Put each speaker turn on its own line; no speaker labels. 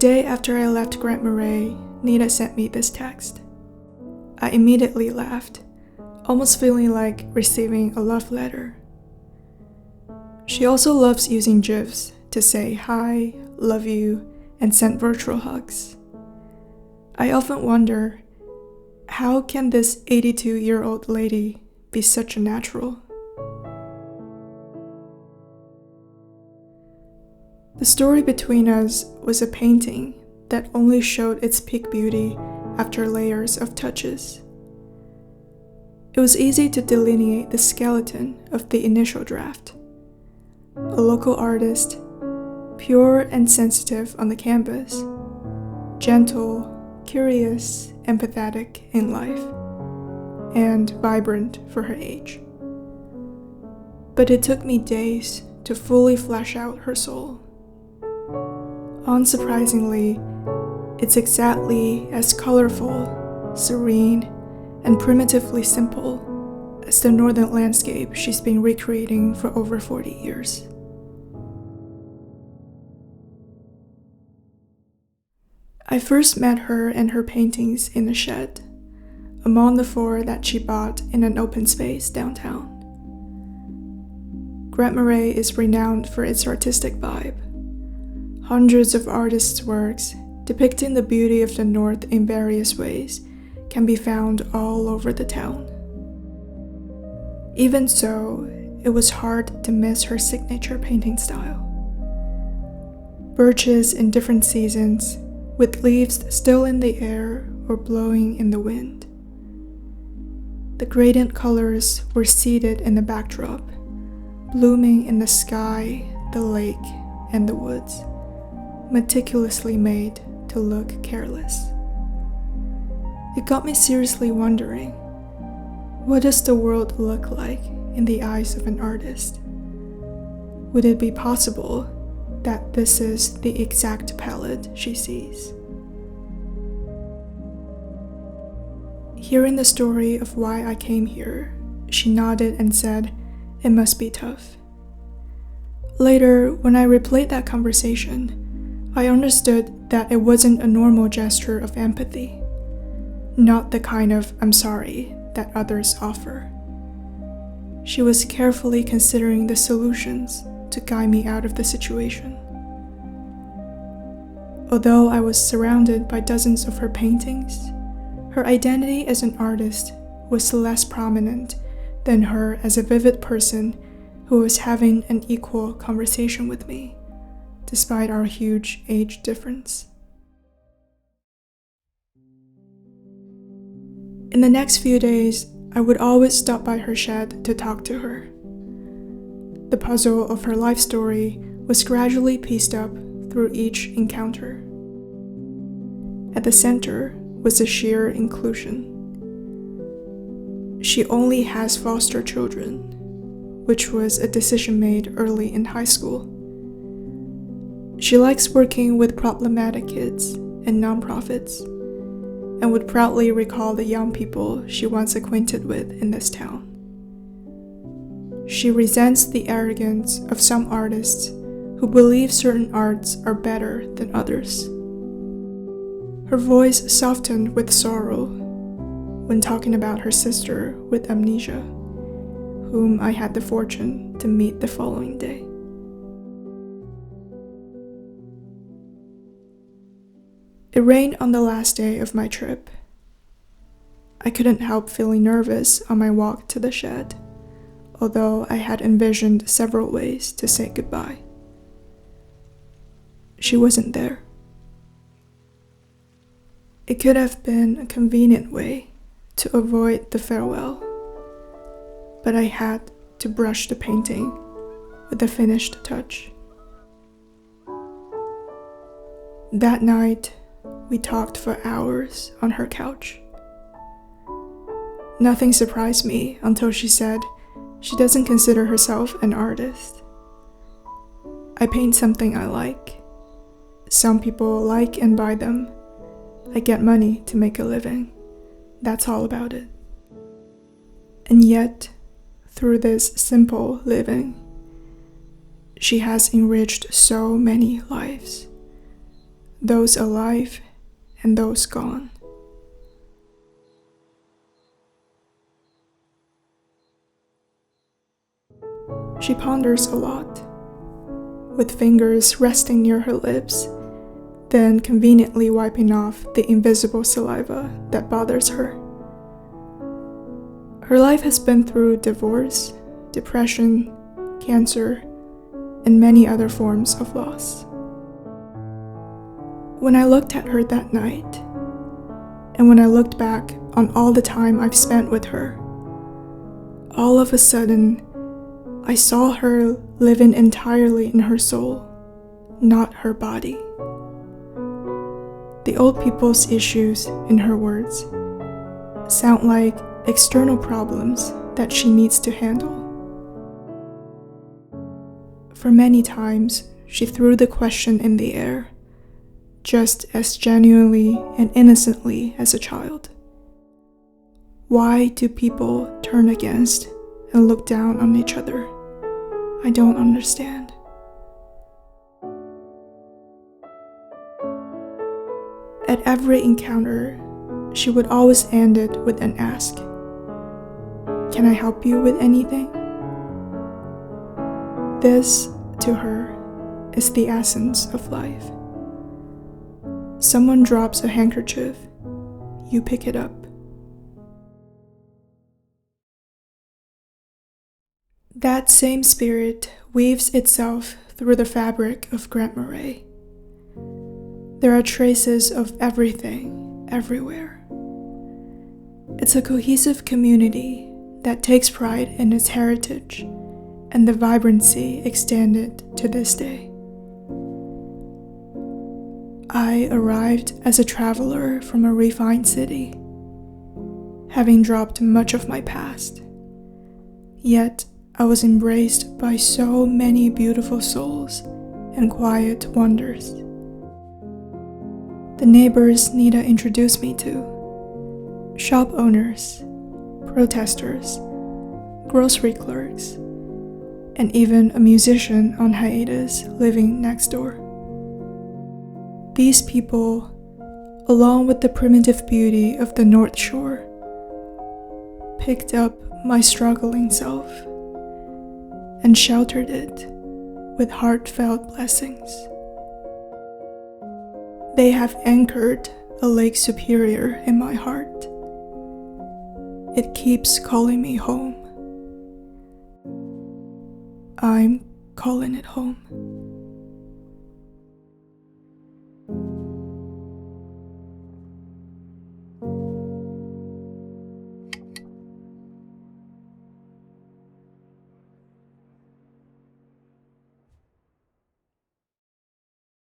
day after I left Grand Marais, Nita sent me this text. I immediately laughed, almost feeling like receiving a love letter. She also loves using GIFs to say hi, love you, and send virtual hugs. I often wonder, how can this 82-year-old lady be such a natural? The story between us was a painting that only showed its peak beauty after layers of touches. It was easy to delineate the skeleton of the initial draft. A local artist, pure and sensitive on the canvas, gentle, curious, empathetic in life, and vibrant for her age. But it took me days to fully flesh out her soul. Unsurprisingly, it's exactly as colorful, serene, and primitively simple as the northern landscape she's been recreating for over 40 years. I first met her and her paintings in a shed, among the 4 that she bought in an open space downtown. Grand Marais is renowned for its artistic vibe. Hundreds of artists' works depicting the beauty of the North in various ways can be found all over the town. Even so, it was hard to miss her signature painting style. Birches in different seasons, with leaves still in the air or blowing in the wind. The gradient colors were seated in the backdrop, blooming in the sky, the lake, and the woods, meticulously made to look careless. It got me seriously wondering, what does the world look like in the eyes of an artist? Would it be possible that this is the exact palette she sees? Hearing the story of why I came here, she nodded and said, "It must be tough." Later, when I replayed that conversation, I understood that it wasn't a normal gesture of empathy, not the kind of "I'm sorry" that others offer. She was carefully considering the solutions to guide me out of the situation. Although I was surrounded by dozens of her paintings, her identity as an artist was less prominent than her as a vivid person who was having an equal conversation with me, despite our huge age difference. In the next few days, I would always stop by her shed to talk to her. The puzzle of her life story was gradually pieced up through each encounter. At the center was a sheer inclusion. She only has foster children, which was a decision made early in high school. She likes working with problematic kids and nonprofits, and would proudly recall the young people she once acquainted with in this town. She resents the arrogance of some artists who believe certain arts are better than others. Her voice softened with sorrow when talking about her sister with amnesia, whom I had the fortune to meet the following day. It rained on the last day of my trip. I couldn't help feeling nervous on my walk to the shed, although I had envisioned several ways to say goodbye. She wasn't there. It could have been a convenient way to avoid the farewell, but I had to brush the painting with a finished touch. That night, we talked for hours on her couch. Nothing surprised me until she said she doesn't consider herself an artist. I paint something I like. Some people like and buy them. I get money to make a living. That's all about it. And yet, through this simple living, she has enriched so many lives. those alive and those gone. She ponders a lot, with fingers resting near her lips, then conveniently wiping off the invisible saliva that bothers her. Her life has been through divorce, depression, cancer, and many other forms of loss. When I looked at her that night, and when I looked back on all the time I've spent with her, all of a sudden, I saw her living entirely in her soul, not her body. The old people's issues, in her words, sound like external problems that she needs to handle. For many times, she threw the question in the air, just as genuinely and innocently as a child. Why do people turn against and look down on each other? I don't understand. At every encounter, she would always end it with an ask. Can I help you with anything? This, to her, is the essence of life. Someone drops a handkerchief, you pick it up. That same spirit weaves itself through the fabric of Grand Marais. There are traces of everything, everywhere. It's a cohesive community that takes pride in its heritage and the vibrancy extended to this day. I arrived as a traveler from a refined city, having dropped much of my past. Yet, I was embraced by so many beautiful souls and quiet wonders. The neighbors Nita introduced me to, shop owners, protesters, grocery clerks, and even a musician on hiatus living next door. These people, along with the primitive beauty of the North Shore, picked up my struggling self and sheltered it with heartfelt blessings. They have anchored a lake superior in my heart. It keeps calling me home. I'm calling it home.